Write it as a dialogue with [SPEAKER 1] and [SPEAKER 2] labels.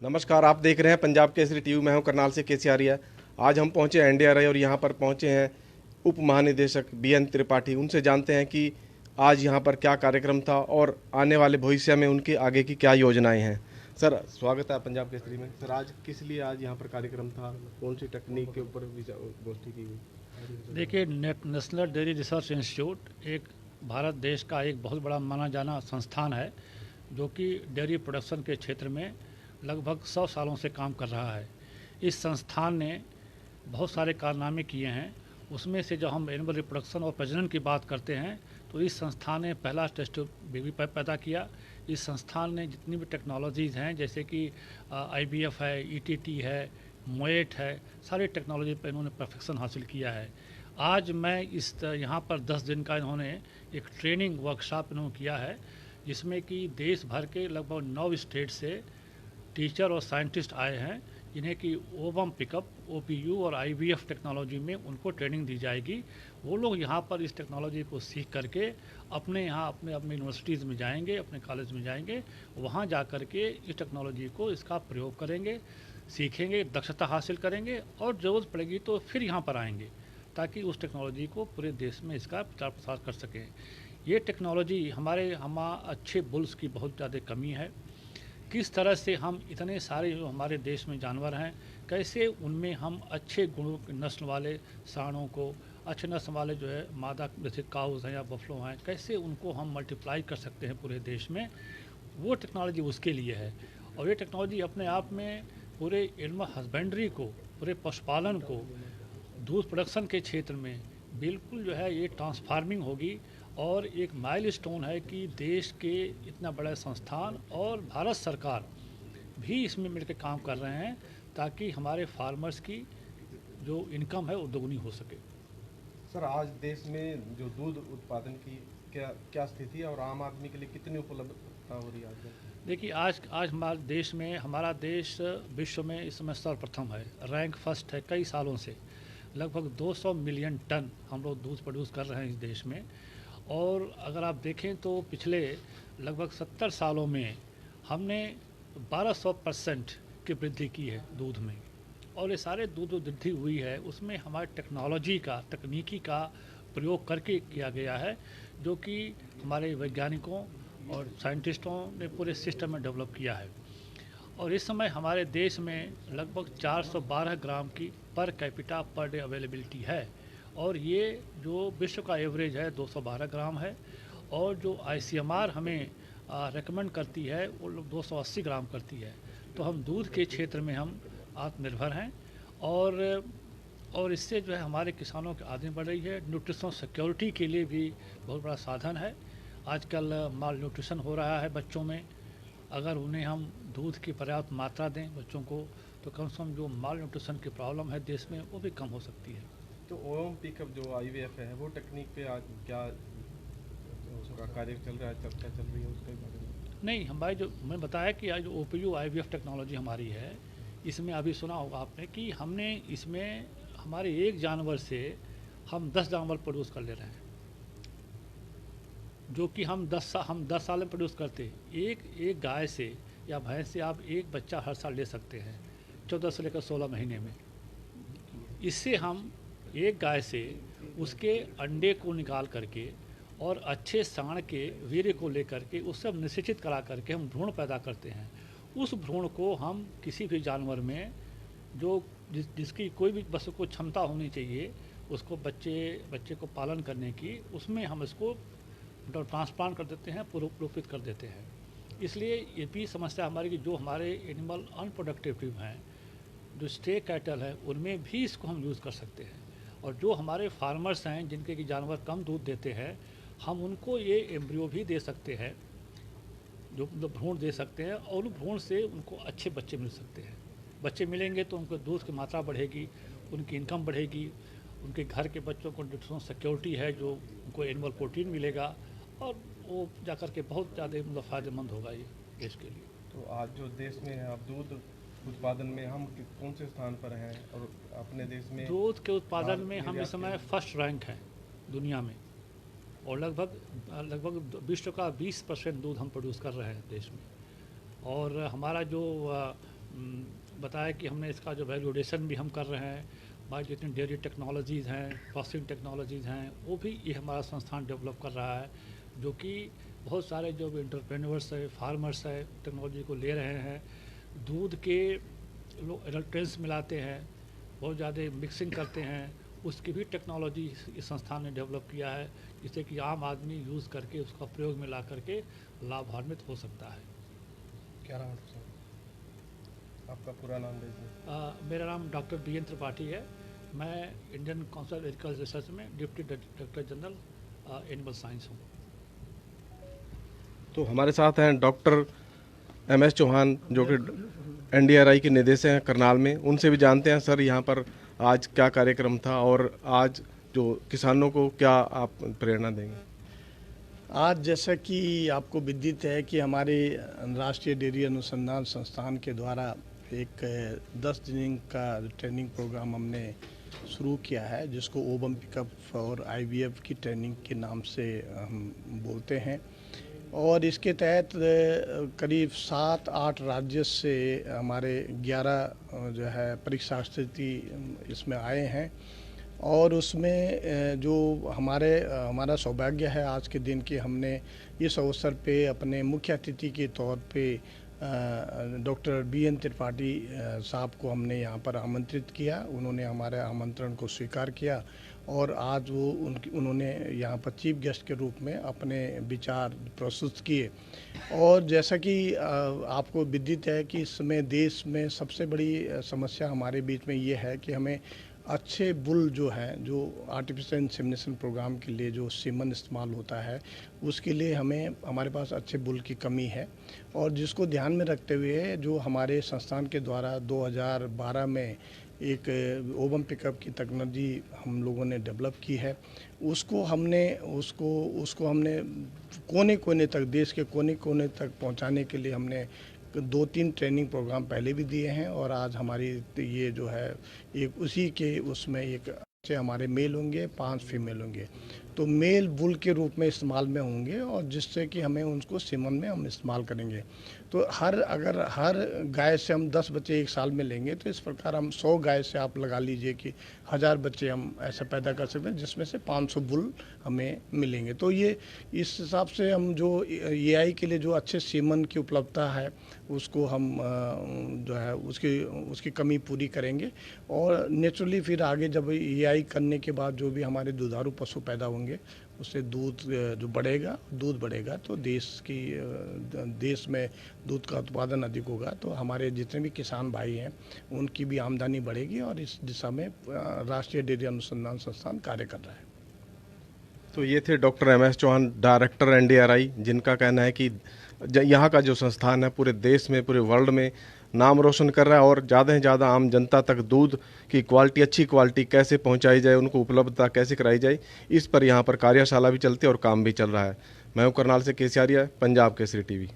[SPEAKER 1] नमस्कार, आप देख रहे हैं पंजाब केसरी टीवी। मैं हूं करनाल से केसी आर्या। आज हम पहुंचे एनडीआरआई और यहां पर पहुंचे हैं उप महानिदेशक बीएन त्रिपाठी। उनसे जानते हैं कि आज यहां पर क्या कार्यक्रम था और आने वाले भविष्य में उनके आगे की क्या योजनाएं हैं। सर, स्वागत है पंजाब केसरी में। सर, आज किस लिए आज यहां पर कार्यक्रम था, कौन सी तकनीक के ऊपर गोष्ठी की गई?
[SPEAKER 2] देखिए, नेशनल डेयरी रिसर्च इंस्टीट्यूट एक भारत देश का एक बहुत बड़ा माना जाना संस्थान है, जो कि डेयरी प्रोडक्शन के क्षेत्र में लगभग 100 सालों से काम कर रहा है। इस संस्थान ने बहुत सारे कारनामे किए हैं। उसमें से जब हम एनिमल रिप्रोडक्शन और प्रजनन की बात करते हैं तो इस संस्थान ने पहला टेस्ट बेबी पैदा किया। इस संस्थान ने जितनी भी टेक्नोलॉजीज़ हैं, जैसे कि आईवीएफ है, ईटीटी है, मोएट है, सारी टेक्नोलॉजी पर इन्होंने परफेक्शन हासिल किया है। आज मैं यहाँ पर 10 दिन का इन्होंने एक ट्रेनिंग वर्कशॉप इन्होंने किया है, जिसमें कि देश भर के लगभग 9 स्टेट से टीचर और साइंटिस्ट आए हैं, जिन्हें कि ओवम पिकअप, ओपीयू और आईवीएफ टेक्नोलॉजी में उनको ट्रेनिंग दी जाएगी। वो लोग यहाँ पर इस टेक्नोलॉजी को सीख करके अपने यहाँ अपने अपने यूनिवर्सिटीज़ में जाएंगे, अपने कॉलेज में जाएंगे, वहाँ जा कर के इस टेक्नोलॉजी को इसका प्रयोग करेंगे, सीखेंगे, दक्षता हासिल करेंगे और ज़रूरत पड़ेगी तो फिर यहाँ पर आएंगे, ताकि उस टेक्नोलॉजी को पूरे देश में इसका प्रचार प्रसार कर सकें। ये टेक्नोलॉजी हम अच्छे बुल्स की बहुत ज़्यादा कमी है। किस तरह से हम इतने सारे जो हमारे देश में जानवर हैं, कैसे उनमें हम अच्छे गुणों की नस्ल वाले सांडों को, अच्छे नस्ल वाले जो है मादा जैसे काउज हैं या बफलो हैं, कैसे उनको हम मल्टीप्लाई कर सकते हैं पूरे देश में, वो टेक्नोलॉजी उसके लिए है। और ये टेक्नोलॉजी अपने आप में पूरे एनिमल हस्बेंड्री को, पूरे पशुपालन को, दूध प्रोडक्शन के क्षेत्र में बिल्कुल जो है ये ट्रांसफार्मिंग होगी। और एक माइलस्टोन है कि देश के इतना बड़ा संस्थान और भारत सरकार भी इसमें मिलकर काम कर रहे हैं, ताकि हमारे फार्मर्स की जो इनकम है वो दोगुनी हो सके।
[SPEAKER 1] सर, आज देश में जो दूध उत्पादन की क्या क्या स्थिति है और आम आदमी के लिए कितनी उपलब्धता हो रही है आजकल?
[SPEAKER 2] देखिए, आज आज हमारा देश विश्व में इस समय सर्वप्रथम है, रैंक फर्स्ट है कई सालों से। लगभग 200 मिलियन टन हम लोग दूध प्रोड्यूस कर रहे हैं इस देश में। और अगर आप देखें तो पिछले लगभग 70 सालों में हमने 1200% की वृद्धि की है दूध में। और ये सारे दूध जो वृद्धि हुई है उसमें हमारे तकनीकी का प्रयोग करके किया गया है, जो कि हमारे वैज्ञानिकों और साइंटिस्टों ने पूरे सिस्टम में डेवलप किया है। और इस समय हमारे देश में लगभग 412 ग्राम की per capita per day availability है। और ये जो विश्व का एवरेज है 212 ग्राम है। और जो आईसीएमआर हमें रेकमेंड करती है वो लोग 280 ग्राम करती है। तो हम दूध के क्षेत्र में हम आत्मनिर्भर हैं। और इससे जो है हमारे किसानों की आमदनी बढ़ रही है। न्यूट्रिशन सिक्योरिटी के लिए भी बहुत बड़ा साधन है। आजकल माल न्यूट्रिशन हो रहा है बच्चों में। अगर उन्हें हम दूध की पर्याप्त मात्रा दें बच्चों को, तो कम से कम जो माल न्यूट्रिशन की प्रॉब्लम है देश में वो भी कम हो सकती है।
[SPEAKER 1] तो ओम पिकअप जो आईवीएफ है वो टेक्निक पे आज क्या उसका कार्य चल रहा है, चर्चा चल रही है उसके बारे में?
[SPEAKER 2] नहीं, हमारी जो मैं बताया कि आज जो ओपीयू आईवीएफ टेक्नोलॉजी हमारी है, इसमें अभी सुना होगा आपने कि हमने इसमें हमारे एक जानवर से हम 10 जानवर प्रोड्यूस कर ले रहे हैं, जो कि हम 10 साल में प्रोड्यूस करते हैं। एक गाय से या भैंस से आप एक बच्चा हर साल ले सकते हैं, 14 से लेकर 16 महीने में। इससे हम एक गाय से उसके अंडे को निकाल करके और अच्छे साँड़ के वीर्य को लेकर के उससे हम निषेचित करा करके हम भ्रूण पैदा करते हैं। उस भ्रूण को हम किसी भी जानवर में जो जिसकी कोई भी बस को क्षमता होनी चाहिए उसको बच्चे को पालन करने की, उसमें हम इसको ट्रांसप्लांट कर देते हैं, रोपित कर देते हैं। इसलिए ये भी समस्या हमारी कि जो हमारे एनिमल अनप्रोडक्टिव हैं, जो स्टे कैटल है, उनमें भी इसको हम यूज़ कर सकते हैं। और जो हमारे फार्मर्स हैं जिनके कि जानवर कम दूध देते हैं, हम उनको ये एम्ब्रियो भी दे सकते हैं, जो मतलब भ्रूण दे सकते हैं, और उन भ्रूण से उनको अच्छे बच्चे मिल सकते हैं। बच्चे मिलेंगे तो उनको दूध की मात्रा बढ़ेगी, उनकी इनकम बढ़ेगी, उनके घर के बच्चों को न्यूट्रिशन सिक्योरिटी है, जो उनको एनिमल प्रोटीन मिलेगा, और वो जाकर के बहुत ज़्यादा मतलब फ़ायदेमंद होगा ये देश के लिए।
[SPEAKER 1] तो आज जो देश में है, अब दूध उत्पादन में हम कौन से स्थान पर हैं और अपने देश में
[SPEAKER 2] दूध के उत्पादन में हम
[SPEAKER 1] निर्यात
[SPEAKER 2] इस समय
[SPEAKER 1] के-
[SPEAKER 2] फर्स्ट रैंक हैं दुनिया में। और लगभग विश्व का 20% दूध हम प्रोड्यूस कर रहे हैं देश में। और हमारा जो बताया कि हमने इसका जो वैल्यूडेशन भी हम कर रहे हैं, हमारी जितनी डेयरी टेक्नोलॉजीज़ हैं, प्रोसेसिंग टेक्नोलॉजीज़ हैं, वो भी ये हमारा संस्थान डेवलप कर रहा है, जो कि बहुत सारे जो भी एंटरप्रेन्योर्स है, फार्मर्स है, टेक्नोलॉजी को ले रहे हैं। दूध के लोग एडल्ट्रेंस मिलाते हैं, बहुत ज़्यादा मिक्सिंग करते हैं, उसकी भी टेक्नोलॉजी इस संस्थान ने डेवलप किया है, जिससे कि आम आदमी यूज़ करके उसका प्रयोग में ला करके लाभान्वित हो सकता है।
[SPEAKER 1] क्या नाम है सर? आपका पूरा नाम दीजिए।
[SPEAKER 2] मेरा नाम डॉक्टर BN त्रिपाठी है। मैं Indian council of agriculture research में deputy director general animal science हूँ।
[SPEAKER 1] तो हमारे साथ हैं डॉक्टर MS चौहान, जो कि NDRI के निदेशक हैं करनाल में। उनसे भी जानते हैं सर यहाँ पर आज क्या कार्यक्रम था और आज जो किसानों को क्या आप प्रेरणा देंगे।
[SPEAKER 3] आज जैसा कि आपको विदित है कि हमारे राष्ट्रीय डेयरी अनुसंधान संस्थान के द्वारा एक 10 दिन का ट्रेनिंग प्रोग्राम हमने शुरू किया है, जिसको ओवम पिकअप और IVF की ट्रेनिंग के नाम से हम बोलते हैं। और इसके तहत करीब 7-8 राज्य से हमारे 11 जो है परीक्षार्थी इसमें आए हैं। और उसमें जो हमारा सौभाग्य है आज के दिन कि हमने इस अवसर पे अपने मुख्य अतिथि के तौर पे डॉक्टर BN त्रिपाठी साहब को हमने यहाँ पर आमंत्रित किया। उन्होंने हमारे आमंत्रण को स्वीकार किया और आज उन्होंने यहाँ पर चीफ गेस्ट के रूप में अपने विचार प्रस्तुत किए। और जैसा कि आपको विदित है कि इस समय देश में सबसे बड़ी समस्या हमारे बीच में ये है कि हमें अच्छे बुल जो है, जो आर्टिफिशियल इंसेमिनेशन प्रोग्राम के लिए जो सीमन इस्तेमाल होता है, उसके लिए हमारे पास अच्छे बुल की कमी है। और जिसको ध्यान में रखते हुए जो हमारे संस्थान के द्वारा 2012 में एक ओवम पिकअप की टेक्नोलॉजी हम लोगों ने डेवलप की है, उसको हमने कोने कोने तक, देश के कोने कोने तक पहुंचाने के लिए हमने 2-3 ट्रेनिंग प्रोग्राम पहले भी दिए हैं। और आज हमारी ये जो है एक उसी के उसमें एक हमारे मेल होंगे, 5 फीमेल होंगे, तो मेल बुल के रूप में इस्तेमाल में होंगे और जिससे कि हमें उनको सीमन में हम इस्तेमाल करेंगे। तो अगर हर गाय से हम 10 बच्चे एक साल में लेंगे तो इस प्रकार हम 100 गाय से आप लगा लीजिए कि 1000 बच्चे हम ऐसे पैदा कर सकते हैं, जिसमें से 500 बुल हमें मिलेंगे। तो ये इस हिसाब से हम जो AI के लिए जो अच्छे सीमन की उपलब्धता है उसको हम जो है उसकी कमी पूरी करेंगे। और नेचुरली फिर आगे जब AI करने के बाद जो भी हमारे दुधारू पशु पैदा होंगे उससे दूध जो बढ़ेगा तो देश में दूध का उत्पादन अधिक होगा, तो हमारे जितने भी किसान भाई हैं उनकी भी आमदनी बढ़ेगी और इस दिशा में राष्ट्रीय डेयरी अनुसंधान संस्थान कार्य कर रहा है।
[SPEAKER 1] तो ये थे doctor MS Chauhan, director NDRI, जिनका कहना है कि यहाँ का जो संस्थान है पूरे देश में, पूरे वर्ल्ड में नाम रोशन कर रहा है और ज़्यादा से ज़्यादा आम जनता तक दूध की क्वालिटी, अच्छी क्वालिटी कैसे पहुँचाई जाए, उनको उपलब्धता कैसे कराई जाए, इस पर यहाँ पर कार्यशाला भी चलती है और काम भी चल रहा है। मैं हूँ करनाल से KC आर्या, पंजाब केसरी TV।